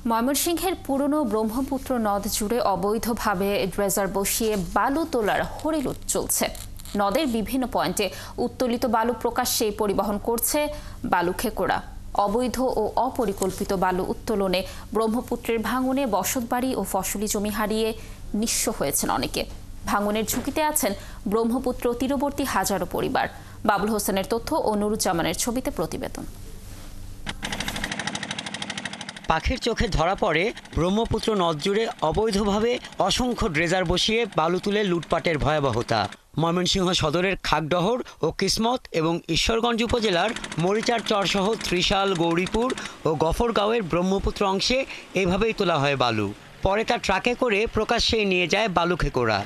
ময়মনসিংহের পুরনো ব্রহ্মপুত্র নদ জুড়ে অবৈধভাবে ড্রেজার বসিয়ে বালু তোলার হরিলুট চলছে। নদের বিভিন্ন পয়েন্টে উত্তোলিত বালু প্রকাশ্যে পরিবহন করছে বালু খেকোড়া। অবৈধ ও অপরিকল্পিত বালু উত্তোলনে ব্রহ্মপুত্রের ভাঙনে বসতবাড়ি ও ফসলি জমি হারিয়ে নিঃস্ব হয়েছেন অনেকে। ভাঙনের ঝুঁকিতে আছেন ব্রহ্মপুত্র তীরবর্তী হাজারো পরিবার। বাবুল হোসেনের তথ্য ও নুরুজ্জামানের ছবিতে প্রতিবেদন। পাখির চোখে ধরা পড়ে ব্রহ্মপুত্র নদ জুড়ে অবৈধভাবে অসংখ্য ড্রেজার বসিয়ে বালু তুলে লুটপাটের ভয়াবহতা। ময়মনসিংহ সদরের খাগডহর ও কিসমত এবং ঈশ্বরগঞ্জ উপজেলার মরিচার চরসহ ত্রিশাল, গৌরীপুর ও গফরগাঁওয়ের ব্রহ্মপুত্র অংশে এভাবেই তোলা হয় বালু। পরে তা ট্রাকে করে প্রকাশ্যেই নিয়ে যায় বালু খেকোড়া।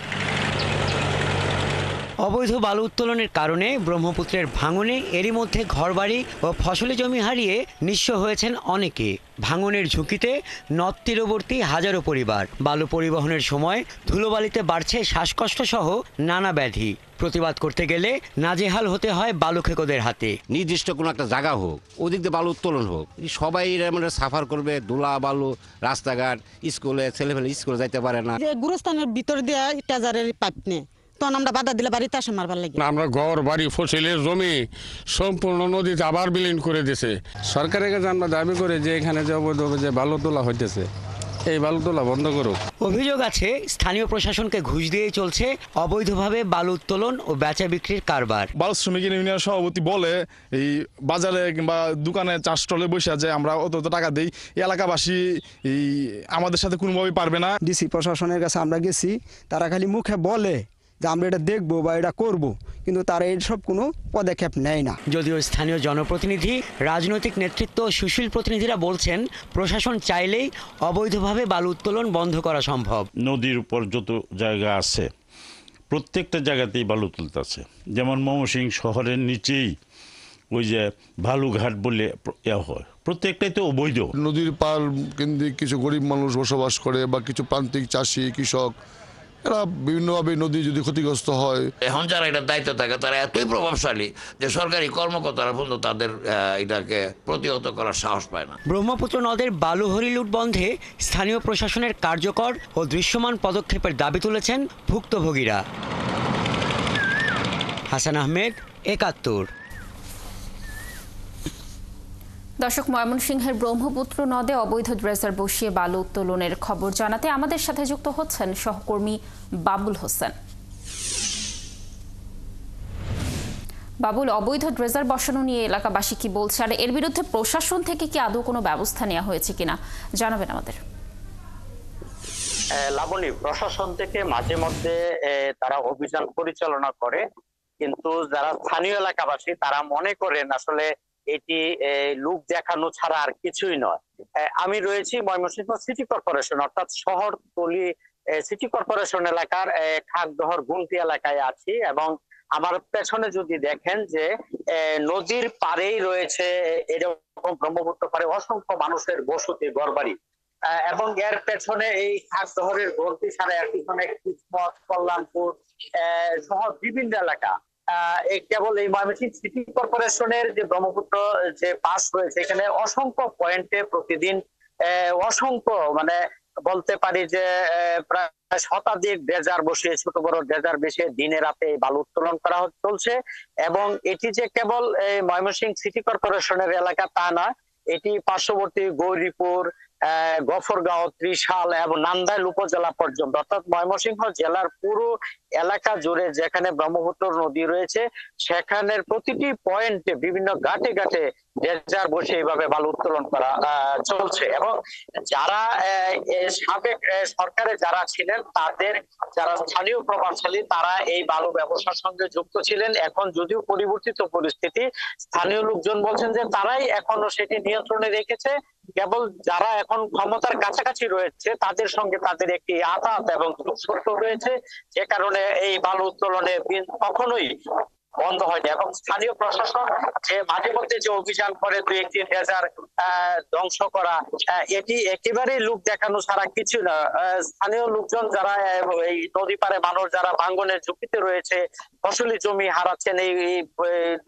অবৈধ বালু উত্তোলনের কারণে ব্রহ্মপুত্রের ভাঙনে এরই মধ্যে ঘরবাড়ি ও ফসলি জমি হারিয়ে নিঃস্ব হয়েছেন অনেকে। ভাঙনের ঝুঁকিতে নদ তীরবর্তী হাজারো পরিবার। বালু পরিবহনের সময় ধুলোবালিতে বাড়ছে শ্বাসকষ্ট সহ নানা ব্যাধি। প্রতিবাদ করতে গেলে নাজেহাল হতে হয় বালু খেকোদের হাতে। নির্দিষ্ট কোনো একটা জায়গা হোক, ওদিক দিয়ে বালু উত্তোলন হোক, সবাই মানে সাফার করবে। ধুলা বালু, রাস্তাঘাট, স্কুলে ছেলেমেলে স্কুলে যাইতে পারে না। গুরুস্থানের ভিতর দিয়ে টাজারের পাইপ নেই, তখন আমরা বাধা দিলে বাড়িতে আসে মারবার লাগে। আমরা ঘর বাড়ি ফসলের জমি সম্পূর্ণ নদীতে আবার বিলীন করে দিয়েছে। সরকারের কাছে আমরা দাবি করে যে এখানে যে অবৈধ যে বালু তোলা হইতেছে, এই বালু তোলা বন্ধ করুক। অভিযোগ আছে স্থানীয় প্রশাসনকে ঘুষ দিয়েই চলছে অবৈধভাবে বালু উত্তোলন ও বেচা বিক্রির কারবার। বালু শ্রমিক ইউনিয়নের সভাপতি বলে এই বাজারে কিংবা দোকানে চা স্টলে বসে আছে আমরা অত টাকা দেই, এলাকাবাসী এই আমাদের সাথে কোনোভাবেই পারবে না। ডিসি প্রশাসনের কাছে আমরা গেছি, তারা খালি মুখে বলে যে আমরা এটা দেখবো বা এটা করবো, কিন্তু তারা এইসব কোনো পদক্ষেপ নেয় না। যদিও স্থানীয় জনপ্রতিনিধি, রাজনৈতিক নেতৃত্ব, সুশীল প্রতিনিধিরা বলছেন প্রশাসন চাইলেই অবৈধভাবে বালু উত্তোলন বন্ধ করা সম্ভব। নদীর উপর যত জায়গা আছে প্রত্যেকটা জায়গাতেই বালু তুলতেছে। যেমন ময়মনসিংহ শহরের নিচেই ওই যে বালুঘাট বলে হয়, প্রত্যেকটাই তো অবৈধ। নদীর পার কেন্দ্রিক কিছু গরিব মানুষ বসবাস করে বা কিছু প্রান্তিক চাষি, কৃষক, এরা বিভিন্নভাবে নদী যদি ক্ষতিগ্রস্ত হয়। এখন যারা এটার দায়িত্ব থাকে তারা এতই প্রভাবশালী যে সরকারি কর্মকর্তারা পর্যন্ত তাদের এটাকে প্রতিহত করার সাহস পায় না। ব্রহ্মপুত্র নদের বালু হরিলুট বন্ধে স্থানীয় প্রশাসনের কার্যকর ও দৃশ্যমান পদক্ষেপের দাবি তুলেছেন ভুক্তভোগীরা। হাসান আহমেদ, ৭১। দর্শক, ময়মনসিংহের ব্রহ্মপুত্র নদে অবৈধ ড্রেজার বসিয়ে বালু উত্তোলনের খবর জানাতে আমাদের সাথে যুক্ত হচ্ছেন সহকর্মী বাবুল হোসেন। বাবুল, অবৈধ ড্রেজার বসানো নিয়ে এলাকাবাসী কি বলছে, আর এর বিরুদ্ধে প্রশাসন থেকে কি আদৌ কোনো ব্যবস্থা নেওয়া হয়েছে কিনা জানাবেন আমাদের। লাবণী, প্রশাসন থেকে মাঝে মধ্যে তারা অভিযান পরিচালনা করে, কিন্তু যারা স্থানীয় এলাকাবাসী তারা মনে করেন আসলে এটি লোক দেখানো ছাড়া আর কিছুই নয়। আমি রয়েছি ময়মনসিংহ সিটি কর্পোরেশন অর্থাৎ শহরতলি সিটি কর্পোরেশন এলাকার খাগডহর গুমতি এলাকায় আছি, এবং আমার পেছনে যদি দেখেন যে নদীর পাড়েই রয়েছে এরকম ব্রহ্মপুত্র পাড়ে অসংখ্য মানুষের বসতি, ঘরবাড়ি, এবং এর পেছনে এই খাগডহরের গন্তি ছাড়া এর পিছনে কিসমত, কল্যাণপুর সহ বিভিন্ন এলাকা। কেবল এই ময়মনসিংহ সিটি কর্পোরেশনের যে ব্রহ্মপুত্র যে পাস রয়েছে, এখানে অসংখ্য পয়েন্টে প্রতিদিন অসংখ্য মানে বলতে পারি যে প্রায় শতাধিক ড্রেজার বসিয়ে, ছোট বড় ড্রেজার বসিয়ে দিনে রাতে বালু উত্তোলন করা চলছে। এবং এটি যে কেবল ময়মনসিংহ সিটি কর্পোরেশনের এলাকা তা না, এটি পার্শ্ববর্তী গৌরীপুর, গফরগাঁও, ত্রিশাল এবং নান্দাইল উপজেলা পর্যন্ত, অর্থাৎ ময়মনসিংহ জেলার পুরো এলাকা জুড়ে যেখানে ব্রহ্মপুত্র নদী রয়েছে সেখানের প্রতিটি পয়েন্টে বিভিন্ন ঘাটে ঘাটে ড্রেজার বসে এইভাবে বালু উত্তোলন করা চলছে। এবং যারা সাবেক সরকারে যারা ছিলেন, তাদের যারা স্থানীয় প্রভাবশালী, তারা এই বালু ব্যবসার সঙ্গে যুক্ত ছিলেন। এখন যদিও পরিবর্তিত পরিস্থিতি, স্থানীয় লোকজন বলছেন যে তারাই এখনো সেটি নিয়ন্ত্রণে রেখেছে। কেবল যারা এখন ক্ষমতার কাছাকাছি রয়েছে তাদের সঙ্গে তাদের একটি আঘাত এবং যোগসূত্র রয়েছে, যে কারণে এই বালু উত্তোলনে কখনোই বন্ধ হয়নি এবং স্থানীয় প্রশাসন যে মাঝে মধ্যে যে অভিযান করে 2-1 ড্রেজার ধ্বংস করা, এটি একেবারেই লোক দেখানো ছাড়া কিছু না। স্থানীয় লোকজন যারা এই নদী পারে মানুষ যারা ভাঙ্গনের ঝুঁকিতে রয়েছে, ফসলি জমি হারাচ্ছেন এই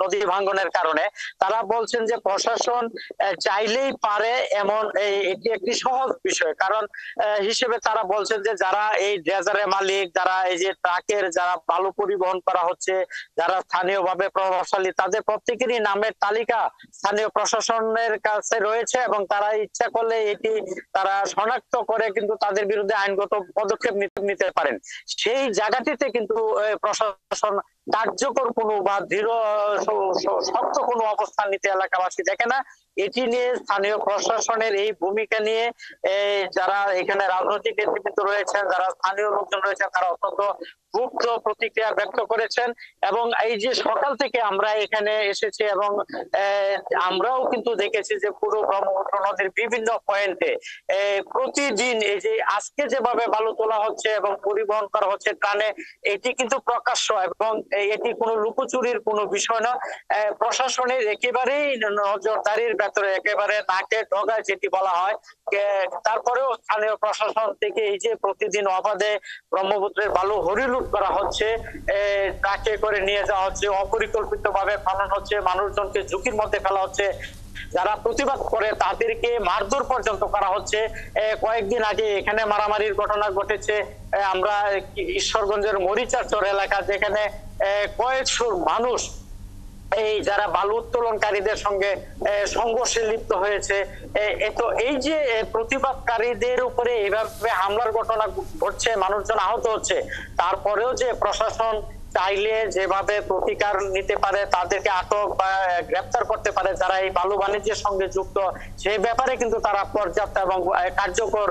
নদী ভাঙ্গনের কারণে, তারা বলছেন যে প্রশাসন চাইলেই পারে এমন এটি একটি সহজ বিষয়। কারণ হিসেবে তারা বলছেন যে যারা এই ড্রেজারের মালিক, যারা এই যে ট্রাকের যারা বালু পরিবহন করা হচ্ছে, যারা স্থানীয়ভাবে প্রভাবশালী, তাদের প্রত্যেকেরই নামের তালিকা স্থানীয় প্রশাসনের কাছে রয়েছে এবং তারা ইচ্ছা করলে এটি তারা শনাক্ত করে কিন্তু তাদের বিরুদ্ধে আইনগত পদক্ষেপ নিতে পারেন। সেই জায়গাটিতে কিন্তু প্রশাসন কার্যকর কোনো বা দৃঢ় শক্ত কোনো অবস্থান নিতে এলাকাবাসী দেখে না। এটি নিয়ে স্থানীয় প্রশাসনের এই ভূমিকা নিয়ে যারা এখানে রাজনৈতিক নেতৃত্ব রয়েছেন, যারা স্থানীয় লোকজন রয়েছেন, তারা অত্যন্ত ক্ষুব্ধ প্রতিক্রিয়া ব্যক্ত করেছেন। এবং এই যে সকাল থেকে আমরা এখানে এসেছি এবং আমরাও কিন্তু দেখেছি যে পুরো ব্রহ্মপুত্র নদীর বিভিন্ন পয়েন্টে প্রতিদিন এই যে আজকে যেভাবে বালু তোলা হচ্ছে এবং পরিবহন করা হচ্ছে ট্রানে, এটি কিন্তু প্রকাশ্য এবং এটি কোনো লুকোচুরির কোনো বিষয় না। প্রশাসনের একেবারেই নজরদারির ভেতরে, একেবারে নাকে ঢোকায় যেটি বলা হয়। তারপরেও স্থানীয় প্রশাসন থেকে এই যে প্রতিদিন অবাধে ব্রহ্মপুত্রের বালু হরিলুট করা হচ্ছে, ট্রাকে করে নিয়ে যাওয়া হচ্ছে, অপরিকল্পিত ভাবে খনন হচ্ছে, মানুষজনকে ঝুঁকির মধ্যে ফেলা হচ্ছে, যারা প্রতিবাদ করে তাদেরকে মারধর পর্যন্ত করা হচ্ছে। কয়েকদিন আগে এখানে মারামারির ঘটনা ঘটেছে। আমরা ঈশ্বরগঞ্জের মরিচারচর এলাকা, যেখানে কয়েকশো মানুষ এই যারা বালু উত্তোলনকারীদের সঙ্গে সংঘর্ষে লিপ্ত হয়েছে। তো এই যে প্রতিবাদকারীদের উপরে এইভাবে হামলার ঘটনা ঘটছে, মানুষজন আহত হচ্ছে, তারপরেও যে প্রশাসন চাইলে যেভাবে প্রতিকার নিতে পারে, তাদেরকে আটক বা গ্রেপ্তার করতে পারে যারা এই বালু বাণিজ্যের সঙ্গে যুক্ত, সেই ব্যাপারে কিন্তু তারা পর্যাপ্ত এবং কার্যকর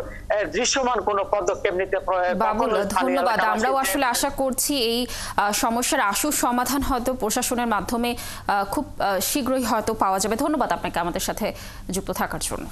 দৃশ্যমান কোনো পদক্ষেপ নিতে। বাবুল, ধন্যবাদ। আমরাও আসলে আশা করছি এই সমস্যার আশু সমাধান হয়তো প্রশাসনের মাধ্যমে খুব শীঘ্রই হয়তো পাওয়া যাবে। ধন্যবাদ আপনাকে আমাদের সাথে যুক্ত থাকার জন্য।